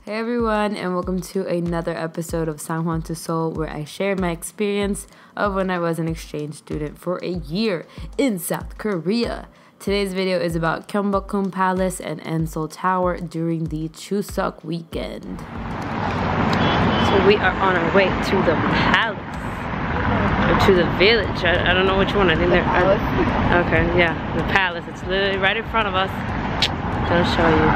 Hey everyone, and welcome to another episode of Juan to Seoul, where I share my experience of when I was an exchange student for a year in South Korea. Today's video is about Gyeongbokgung Palace and Seoul Tower during the Chuseok weekend. So we are on our way to the palace, or to the village. I don't know which one. I think they're okay. Yeah, the palace. It's literally right in front of us. I'll show you.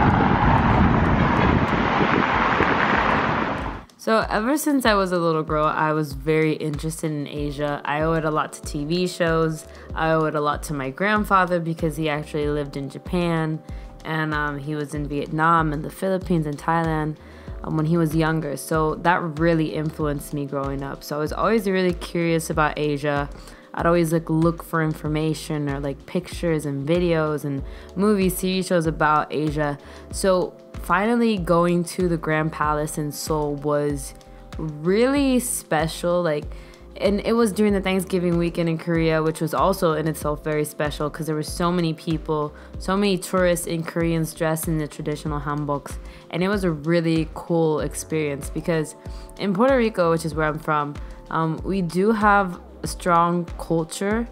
So ever since I was a little girl, I was very interested in Asia. I owe it a lot to TV shows. I owe it a lot to my grandfather because he actually lived in Japan, and he was in Vietnam and the Philippines and Thailand when he was younger. So that really influenced me growing up. So I was always really curious about Asia. I'd always look for information or pictures and videos and movies, TV shows about Asia. So finally going to the Grand Palace in Seoul was really special. And it was during the Thanksgiving weekend in Korea, which was also in itself very special because there were so many people, so many tourists in Koreans dressed in the traditional hanboks. And it was a really cool experience because in Puerto Rico, which is where I'm from, we do have a strong culture,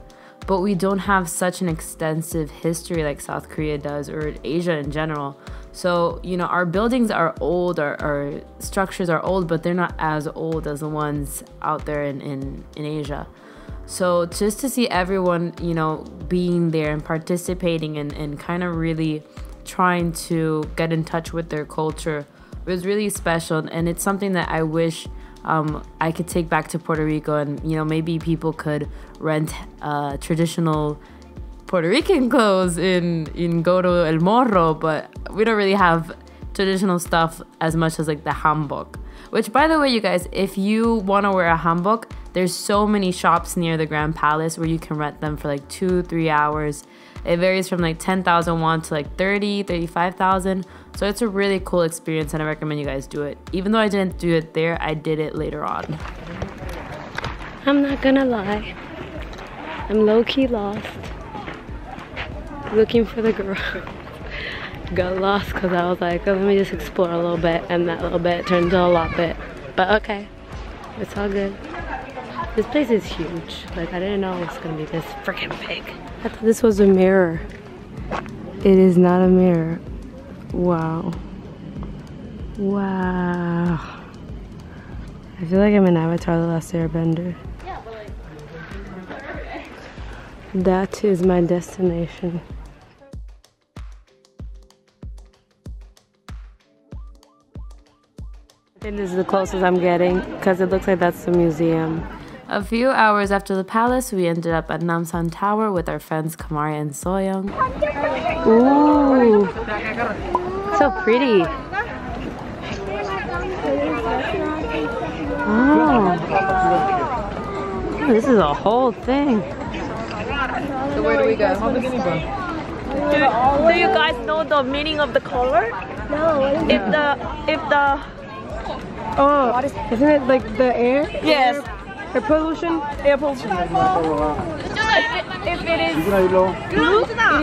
but we don't have such an extensive history like South Korea does, or Asia in general. So, our buildings are old, our structures are old, but they're not as old as the ones out there in Asia. So just to see everyone, being there and participating and kind of really trying to get in touch with their culture was really special. And it's something that I wish I could take back to Puerto Rico, and maybe people could rent traditional Puerto Rican clothes in go to El Morro, but we don't really have traditional stuff as much as the hanbok. Which, by the way, you guys, if you want to wear a hanbok, there's so many shops near the Grand Palace where you can rent them for 2-3 hours. It varies from 10,000 won to 35,000. So it's a really cool experience, and I recommend you guys do it. Even though I didn't do it there, I did it later on. I'm not gonna lie, I'm low-key lost. Looking for the girl. Got lost because I was like, oh, let me just explore a little bit, and that little bit turned into a lot bit. But okay, it's all good. This place is huge. I didn't know it was gonna be this freaking big. I thought this was a mirror. It is not a mirror. Wow. Wow. I feel like I'm in Avatar: The Last Airbender. That is my destination. I think this is the closest I'm getting because it looks like that's the museum. A few hours after the palace, we ended up at Namsan Tower with our friends Kamari and Soyoung. Ooh, so pretty. Oh, this is a whole thing. So where do we go? Do you guys know the meaning of the color? No. If the Oh, isn't it the air? yes, Air pollution? air pollution. If it is blue, it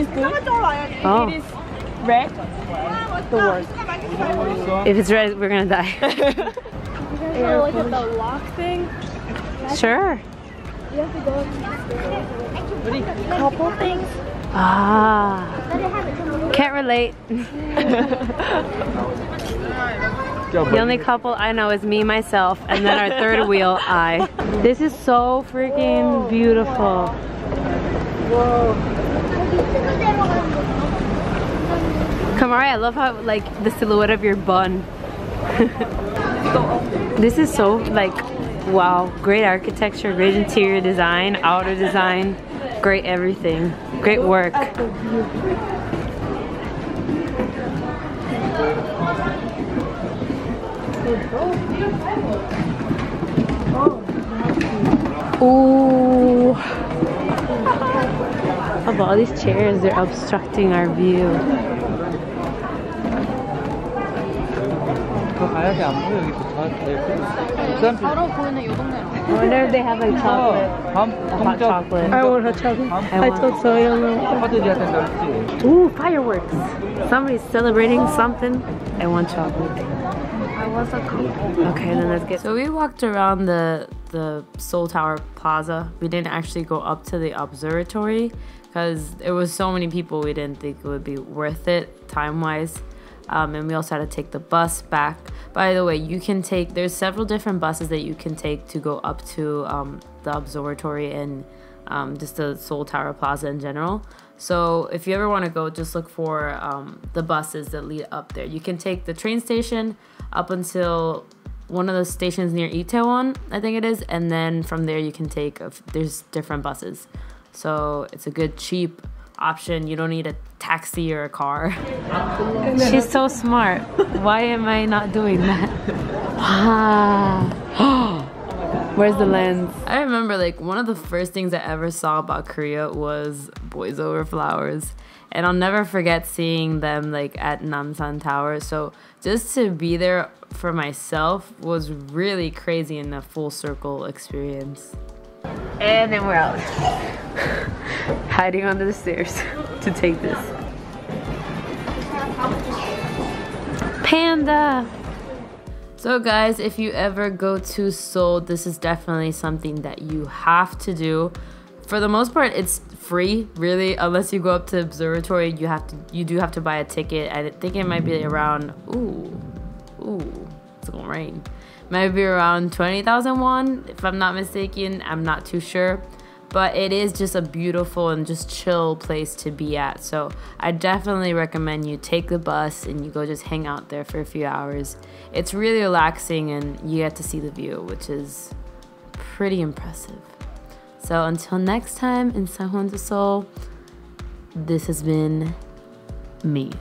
is good. Oh. If it is red, the worst. If it's red, we're gonna die. Look at the lock thing. Sure. You have to go into Couple things. Ah, can't relate. The only couple I know is me, myself, and then our third wheel, I. This is so freaking beautiful. Whoa. Kamari, I love how the silhouette of your bun. This is so wow, great architecture, great interior design, outer design, great everything, great work. Ooh. Of all these chairs, they're obstructing our view. I wonder if they have chocolate. Hot chocolate. I want hot chocolate. I told Soyoung. Ooh, fireworks. Somebody's celebrating something. I want chocolate. was a couple. Okay, then let's get. So we walked around the Seoul Tower Plaza. We didn't actually go up to the observatory because there was so many people. We didn't think it would be worth it time-wise. And we also had to take the bus back. By the way, you can take. There's several different buses that you can take to go up to the observatory and just the Seoul Tower Plaza in general. So if you ever want to go, just look for the buses that lead up there. You can take the train station up until one of the stations near Itaewon, I think it is, and then from there you can take, there's different buses. So it's a good cheap option. You don't need a taxi or a car. She's so smart. Why am I not doing that? Where's the lens? I remember like one of the first things I ever saw about Korea was Boys Over Flowers. And I'll never forget seeing them like at Namsan Tower. So just to be there for myself was really crazy and a full circle experience. And then we're out. Hiding under the stairs to take this. Panda! So guys, if you ever go to Seoul, this is definitely something that you have to do. For the most part, it's free, really, unless you go up to the observatory. You do have to buy a ticket. I think it might be around, it's gonna rain. Might be around 20,000 won, if I'm not mistaken. I'm not too sure. But it is just a beautiful and just chill place to be at. So I definitely recommend you take the bus and you go just hang out there for a few hours. It's really relaxing and you get to see the view, which is pretty impressive. So until next time in Sahwon to Seoul, this has been me.